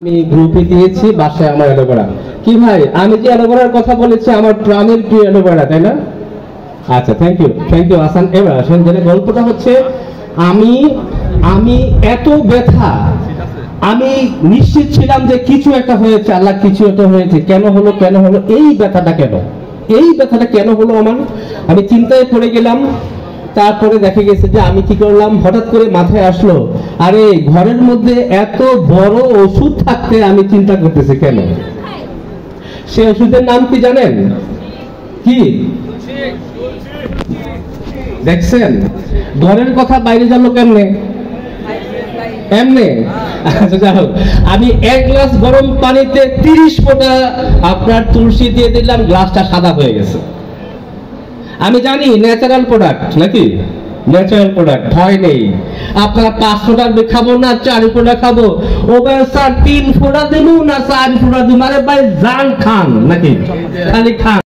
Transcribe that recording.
আমি গ্রুপে দিয়েছি বাসায় আমার অ্যালোভেরা কি ভাই আমি যে অ্যালোভেরার কথা বলেছি আমার প্রাণের প্রিয় অ্যালোভেরা তাই না আচ্ছা থ্যাংক ইউ হাসান এবার আসেন যে গল্পটা হচ্ছে আমি আমি এত ব্যথা আমি নিশ্চিত ছিলাম যে কিছু একটা হয়েছে আল্লাহ কিছু একটা হয়েছে কেন হলো এই ব্যথাটা কেন হলো আমার আমি চিন্তায় পড়ে গেলাম তারপরে দেখা গেছে যে আমি কি করলাম হঠাৎ করে মাথায় আসলো আরে ঘরের মধ্যে এত বড় ওষুধ থাকতে আমি চিন্তা করতেছি কেন সে ওষুধের নাম কি জানেন কি দেখছেন ঘরের কথা বাইরে জানলো কেমনে এমনি আমি এক গ্লাস গরম পানিতে 30 ফোঁটা আপনার তুলসী দিয়ে দিলাম গ্লাসটা সাদা হয়ে গেছে আমি জানি ন্যাচারাল প্রোডাক্ট নাকি ন্যাচারাল প্রোডাক্ট ভয় নেই আপনারা 5 ফোঁটা খাবো না 4 ফোঁটা খাবো ও ভাই স্যার 3 ফোঁটা দেবো না 4 ফোঁটা দেবো আরে ভাই জান খান নাকি খালি খান